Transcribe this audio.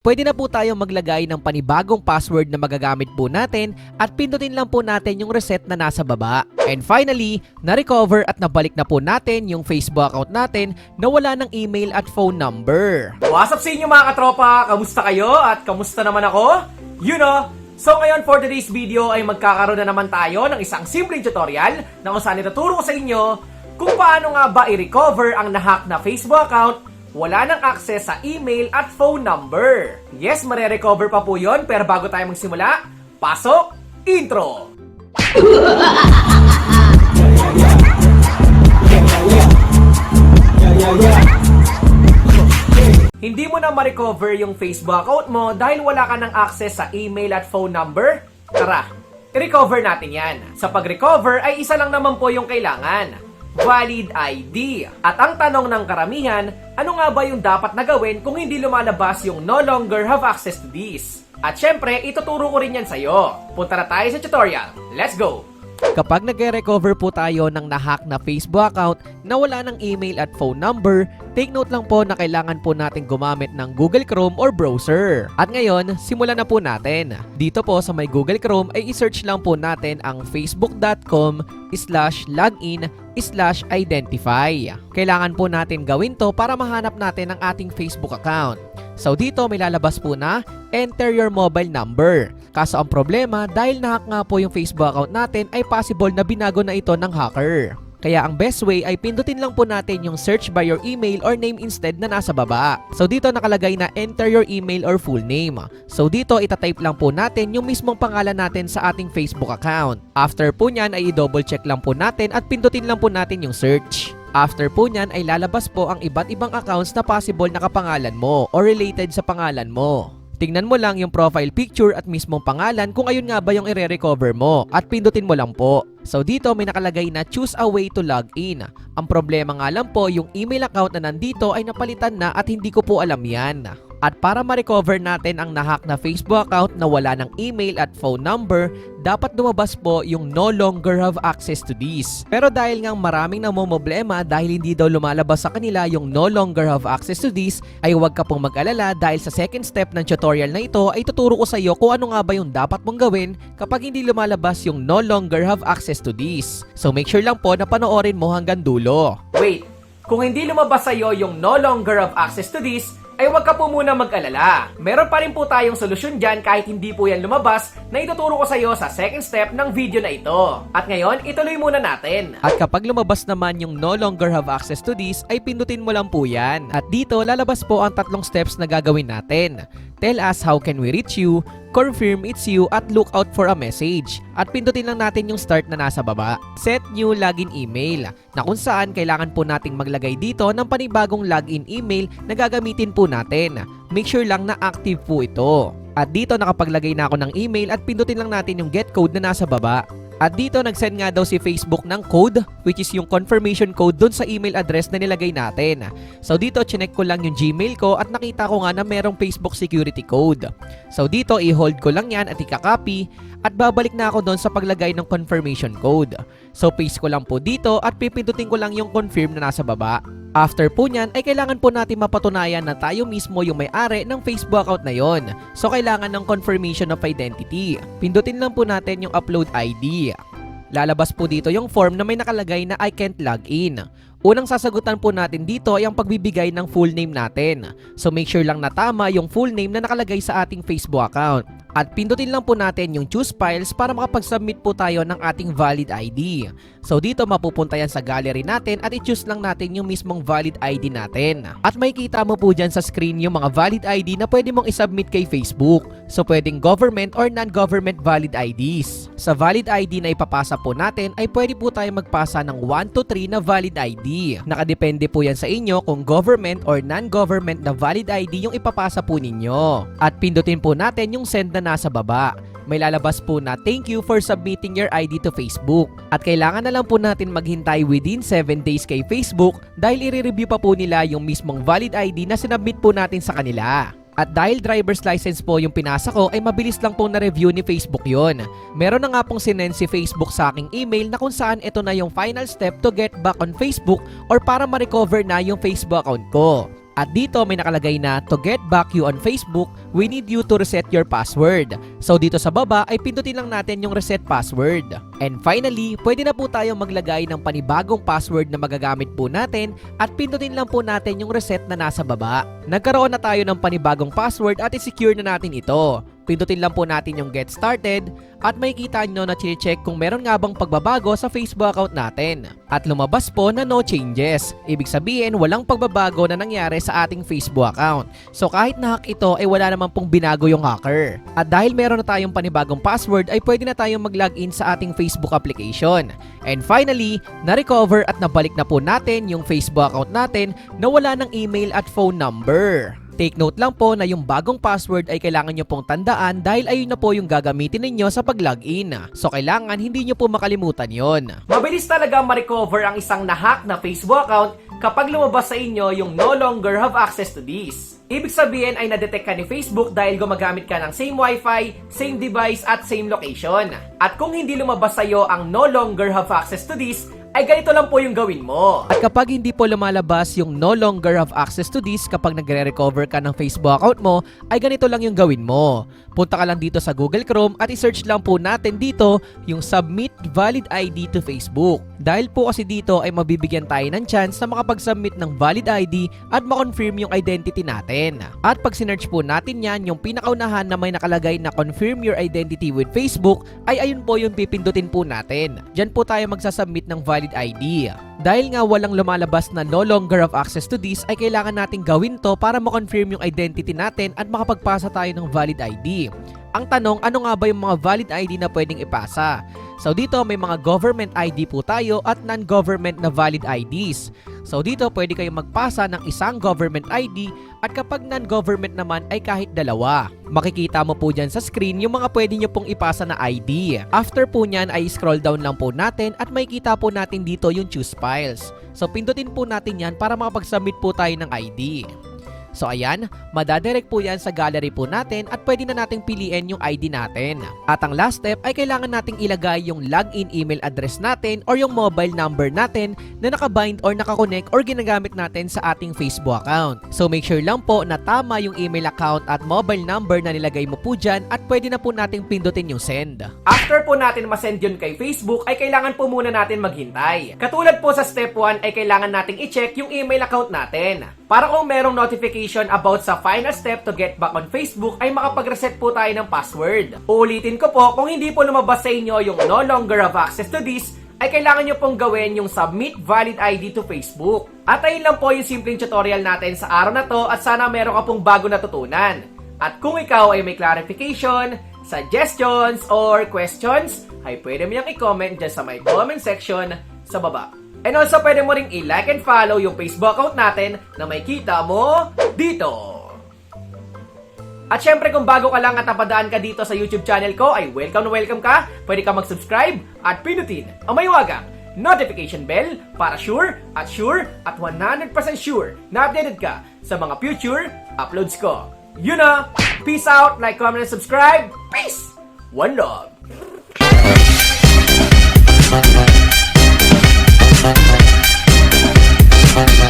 Pwede na po tayo maglagay ng panibagong password na magagamit po natin at pindutin lang po natin yung reset na nasa baba. And finally, na-recover at nabalik na po natin yung Facebook account natin na wala ng email at phone number. What's up sa inyo mga katropa? Kamusta kayo? At kamusta naman ako? So ngayon for today's video ay magkakaroon na naman tayo ng isang simpleng tutorial na kung saan ituturo ko sa inyo kung paano nga ba i-recover ang nahack na Facebook account wala nang access sa email at phone number. Yes, mare-recover pa po yun, pero bago tayo magsimula, pasok, intro! Hindi mo na ma-recover yung Facebook account mo dahil wala ka ng access sa email at phone number? Tara, i-recover natin yan. Sa pag-recover ay isa lang naman po yung kailangan. Valid ID. At ang tanong ng karamihan, ano nga ba yung dapat na gawin kung hindi lumalabas yung no longer have access to this? At syempre, ituturo ko rin yan sa'yo. Punta na tayo sa tutorial. Let's go! Kapag nag-recover po tayo ng nahack na Facebook account na wala ng email at phone number, take note lang po na kailangan po natin gumamit ng Google Chrome or browser. At ngayon, simulan na po natin. Dito po sa may Google Chrome ay i-search lang po natin ang facebook.com/login/identify. Kailangan po natin gawin to para mahanap natin ang ating Facebook account. So dito may lalabas po na enter your mobile number. Kaso ang problema dahil nahack nga po yung Facebook account natin ay possible na binago na ito ng hacker. Kaya ang best way ay pindutin lang po natin yung search by your email or name instead na nasa baba. So dito nakalagay na enter your email or full name. So dito itatype lang po natin yung mismong pangalan natin sa ating Facebook account. After po nyan ay i-double check lang po natin at pindutin lang po natin yung search. After po nyan ay lalabas po ang iba't ibang accounts na possible na kapangalan mo or related sa pangalan mo. Tingnan mo lang yung profile picture at mismong pangalan kung ayun nga ba yung i-recover mo at pindutin mo lang po. So dito may nakalagay na choose a way to log in. Ang problema nga lang po yung email account na nandito ay napalitan na at hindi ko po alam yan. At para ma-recover natin ang nahack na Facebook account na wala ng email at phone number, dapat lumabas po yung no longer have access to this. Pero dahil nga maraming namomroblema dahil hindi daw lumalabas sa kanila yung no longer have access to this, ay huwag ka pong mag-alala dahil sa second step ng tutorial na ito ay tuturo ko sa iyo kung ano nga ba yung dapat mong gawin kapag hindi lumalabas yung no longer have access to this. So make sure lang po na panoorin mo hanggang dulo. Wait, kung hindi lumabas sa'yo yung no longer have access to this, ay huwag ka po muna mag-alala. Meron pa rin po tayong solusyon dyan kahit hindi po yan lumabas na ituturo ko sa iyo sa second step ng video na ito. At ngayon, ituloy muna natin. At kapag lumabas naman yung no longer have access to this, ay pindutin mo lang po yan. At dito, lalabas po ang tatlong steps na gagawin natin. Tell us how can we reach you, confirm it's you, at look out for a message. At pindutin lang natin yung start na nasa baba. Set new login email, na kung saan kailangan po nating maglagay dito ng panibagong login email na gagamitin po natin. Make sure lang na active po ito. At dito nakapaglagay na ako ng email at pindutin lang natin yung get code na nasa baba. At dito nag-send nga daw si Facebook ng code which is yung confirmation code dun sa email address na nilagay natin. So dito chinek ko lang yung Gmail ko at nakita ko nga na merong Facebook security code. So dito i-hold ko lang yan at i-copy at babalik na ako doon sa paglagay ng confirmation code. So paste ko lang po dito at pipindutin ko lang yung confirm na nasa baba. After po nyan ay kailangan po natin mapatunayan na tayo mismo yung may-ari ng Facebook account na yon. So kailangan ng confirmation of identity. Pindutin lang po natin yung upload ID. Lalabas po dito yung form na may nakalagay na I can't log in. Unang sasagutan po natin dito ay ang pagbibigay ng full name natin. So make sure lang na tama yung full name na nakalagay sa ating Facebook account. At pindutin lang po natin yung choose files para makapag-submit po tayo ng ating valid ID. So dito mapupunta yan sa gallery natin at i-choose lang natin yung mismong valid ID natin. At makikita mo po dyan sa screen yung mga valid ID na pwede mong isubmit kay Facebook. So pwedeng government or non-government valid IDs. Sa valid ID na ipapasa po natin ay pwede po tayo magpasa ng 1 to 3 na valid ID. Nakadepende po yan sa inyo kung government or non-government na valid ID yung ipapasa po ninyo. At pindutin po natin yung send na nasa baba. May lalabas po na thank you for submitting your ID to Facebook. At kailangan na lang po natin maghintay within 7 days kay Facebook dahil i-review pa po nila yung mismong valid ID na sinubmit po natin sa kanila. At dahil driver's license po yung pinasa ko ay mabilis lang pong na-review ni Facebook yon. Meron na nga pong sinend si Facebook sa aking email na kung saan ito na yung final step to get back on Facebook or para ma-recover na yung Facebook account ko. At dito may nakalagay na, to get back you on Facebook, we need you to reset your password. So dito sa baba ay pindutin lang natin yung reset password. And finally, pwede na po tayo maglagay ng panibagong password na magagamit po natin at pindutin lang po natin yung reset na nasa baba. Nagkaroon na tayo ng panibagong password at i-secure na natin ito. Pindutin lang po natin yung get started at makikita nyo na check kung meron nga bang pagbabago sa Facebook account natin. At lumabas po na no changes. Ibig sabihin walang pagbabago na nangyari sa ating Facebook account. So kahit na-hack ito ay wala naman pong binago yung hacker. At dahil meron na tayong panibagong password ay pwede na tayong mag-login sa ating Facebook application. And finally, na-recover at nabalik na po natin yung Facebook account natin na wala ng email at phone number. Take note lang po na yung bagong password ay kailangan nyo pong tandaan dahil ayun na po yung gagamitin ninyo sa pag-login. So kailangan hindi nyo po makalimutan yon. Mabilis talaga ma-recover ang isang nahack na Facebook account kapag lumabas sa inyo yung no longer have access to this. Ibig sabihin ay na-detect ka ni Facebook dahil gumagamit ka ng same Wi-Fi, same device at same location. At kung hindi lumabas sa iyo ang no longer have access to this, ay ganito lang po yung gawin mo. At kapag hindi po lumalabas yung no longer have access to this kapag nagre-recover ka ng Facebook account mo, ay ganito lang yung gawin mo. Punta ka lang dito sa Google Chrome at i-search lang po natin dito yung Submit Valid ID to Facebook. Dahil po kasi dito ay mabibigyan tayo ng chance na makapag-submit ng valid ID at ma-confirm yung identity natin. At pag sinearch po natin yan, yung pinakaunahan na may nakalagay na confirm your identity with Facebook, ay ayun po yung pipindutin po natin. Diyan po tayo magsasubmit ng valid ID. Dahil nga walang lumalabas na no longer have access to this, ay kailangan nating gawin to para ma-confirm yung identity natin at makapagpasa tayo ng valid ID. Ang tanong, ano nga ba yung mga valid ID na pwedeng ipasa? So dito may mga government ID po tayo at non-government na valid IDs. So dito pwede kayong magpasa ng isang government ID at kapag non-government naman ay kahit dalawa. Makikita mo po dyan sa screen yung mga pwede nyo pong ipasa na ID. After po nyan ay scroll down lang po natin at makikita po natin dito yung choose files. So pindutin po natin yan para makapag-submit po tayo ng ID. So ayan, madadirect po yan sa gallery po natin at pwede na nating piliin yung ID natin. At ang last step ay kailangan nating ilagay yung login email address natin or yung mobile number natin na nakabind or nakakonect or ginagamit natin sa ating Facebook account. So make sure lang po na tama yung email account at mobile number na nilagay mo po dyan at pwede na po nating pindutin yung send. After po natin masend yun kay Facebook, ay kailangan po muna natin maghintay. Katulad po sa step 1 ay kailangan nating i-check yung email account natin. Para kung merong notification about sa final step to get back on Facebook, ay makapag-reset po tayo ng password. Uulitin ko po, kung hindi po lumabas sa inyo yung no longer have access to this, ay kailangan nyo pong gawin yung Submit Valid ID to Facebook. At ayun lang po yung simpleng tutorial natin sa araw na to at sana meron ka pong bago natutunan. At kung ikaw ay may clarification, suggestions, or questions, ay pwede mo yung i-comment dyan sa may comment section sa baba. And also, pwede mo ring i-like and follow yung Facebook account natin na may kita mo dito. At syempre, kung bago ka lang at napadaan ka dito sa YouTube channel ko, ay welcome na welcome ka. Pwede ka mag-subscribe at pinutin ang may wagang notification bell para sure at 100% sure na updated ka sa mga future uploads ko. Yun na! Peace out! Like, comment, and subscribe! Peace! One love! Thank you.